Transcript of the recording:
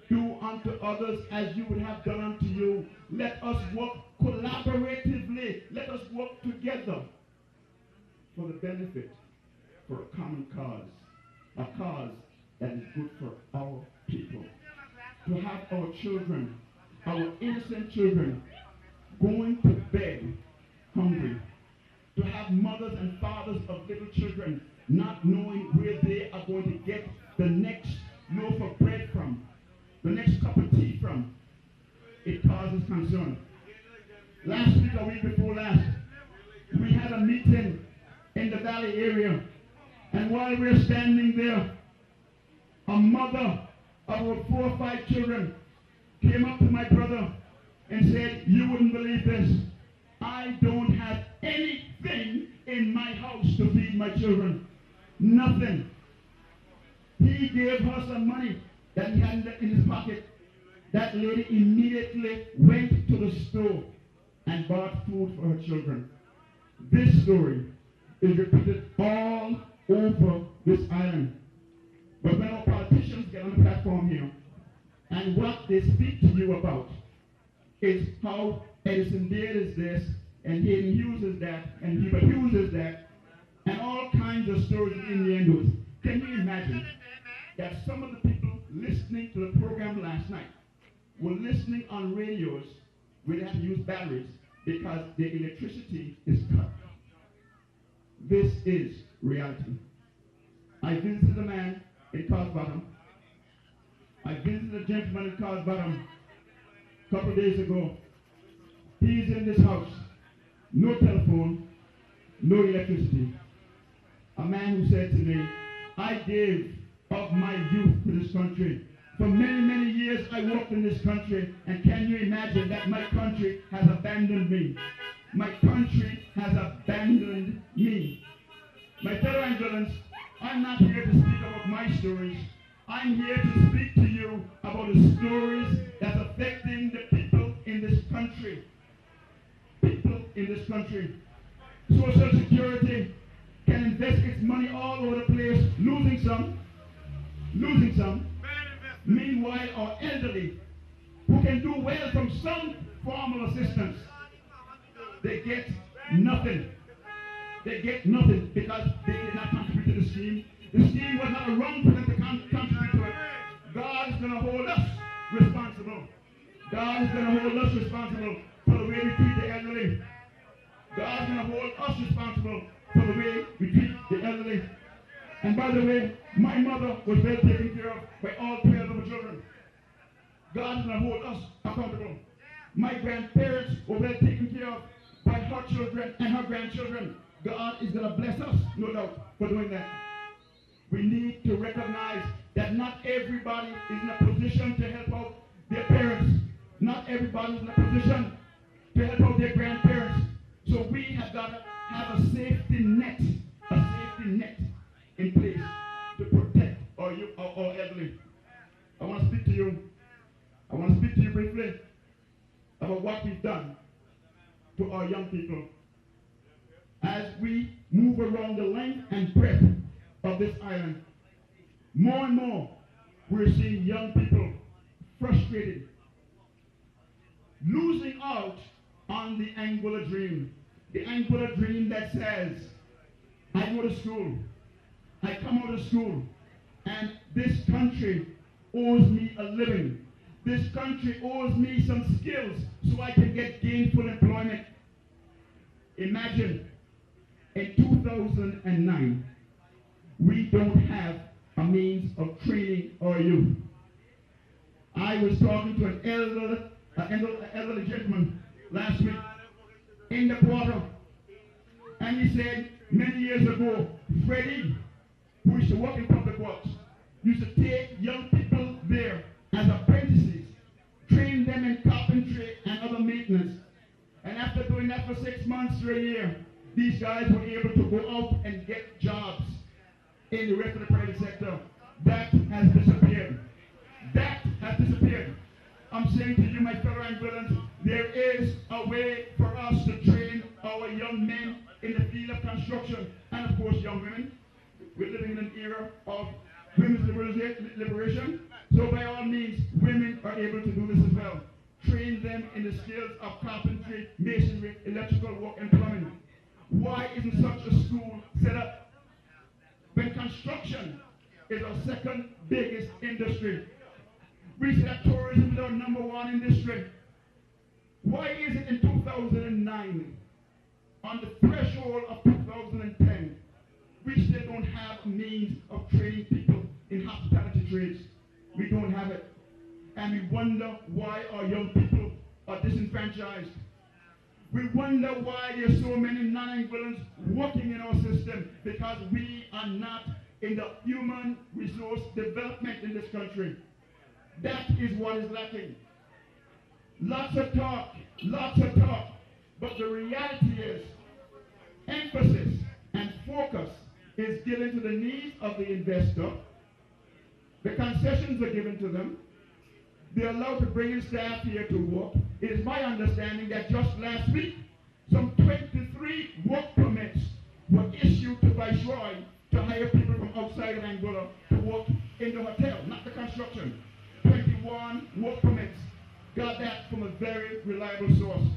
Do unto others as you would have done unto you. Let us work collaboratively. Let us work together for the benefit, for a common cause. A cause that is good for our people. To have our children, our innocent children, going to bed hungry. To have mothers and fathers of little children not knowing where they are going to get the next loaf of bread from, the next cup of tea from. It causes concern. Last week or week before last, we had a meeting in the valley area, and while we were standing there, a mother of about 4 or 5 children came up to my brother and said, "You wouldn't believe this. I don't have anything in my house to feed my children. Nothing." He gave her some money that he had in his pocket. That lady immediately went to the store and bought food for her children. This story is repeated all over this island. But when our politicians get on the platform here, and what they speak to you about is how Edison Dale is this, and Hayden Hughes is that, and Hubert Hughes is that, and all kinds of stories and innuendos. Can you imagine that some of the people listening to the program last night were listening on radios where they have to use batteries because their electricity is cut? This is reality. I visited a man in Carlsbottom. I visited a gentleman in Carlsbottom a couple of days ago. He's in this house. No telephone, no electricity. A man who said to me, "I gave of my youth to this country. For many, many years I worked in this country, and can you imagine that my country has abandoned me? My country has abandoned me." My fellow Angolans, I'm not here to speak about my stories. I'm here to speak to you about the stories that's affecting the people in this country. People in this country. Social Security can invest its money all over the place, losing some. Meanwhile, our elderly, who can do well from some formal assistance, they get nothing. They get nothing because they did not contribute to the scheme. The scheme was not wrong for them to contribute to it. God is going to hold us responsible. God is going to hold us responsible for the way we treat the elderly. God is going to hold us responsible for the way we treat the elderly. And by the way, my mother was well taken care of by all 12 of her children. God is going to hold us accountable. My grandparents were well taken care of by her children and her grandchildren. God is going to bless us, no doubt, for doing that. We need to recognize that not everybody is in a position to help out their parents. Not everybody is in a position to help out their grandparents. So we have got to have a safety net in place to protect our elderly. I want to speak to you. I want to speak to you briefly about what we've done to our young people. As we move around the length and breadth of this island, more and more we're seeing young people frustrated, losing out on the Anguilla dream. The Anguilla dream that says, I go to school, I come out of school, and this country owes me a living. This country owes me some skills so I can get gainful employment. Imagine, in 2009, we don't have a means of training our youth. I was talking to an elderly gentleman last week in the quarter, and he said many years ago, Freddie, who used to work in public works, used to take young people there as apprentices, train them in carpentry and other maintenance. And after doing that for 6 months to a year, these guys were able to go out and get jobs in the rest of the private sector. That has disappeared. That has disappeared. I'm saying to you, my fellow Angolans, there is a way for us to train our young men in the field of construction, and of course young women. We're living in an era of women's liberation. So by all means, women are able to do this as well. Train them in the skills of carpentry, masonry, electrical work, and plumbing. Why isn't such a school set up? When construction is our second biggest industry. We say that tourism is our number one industry. Why is it in 2009, on the threshold of 2010, we still don't have a means of training people in hospitality trades? We don't have it. And we wonder why our young people are disenfranchised. We wonder why there are so many non-Anguillans working in our system, because we are not in the human resource development in this country. That is what is lacking. Lots of talk, but the reality is emphasis and focus is given to the needs of the investor. The concessions are given to them. They're allowed to bring in staff here to work. It is my understanding that just last week, some 23 work permits were issued to Viceroy to hire people from outside of Anguilla to work in the hotel, not the construction. 21 work permits. Got that from a very reliable source.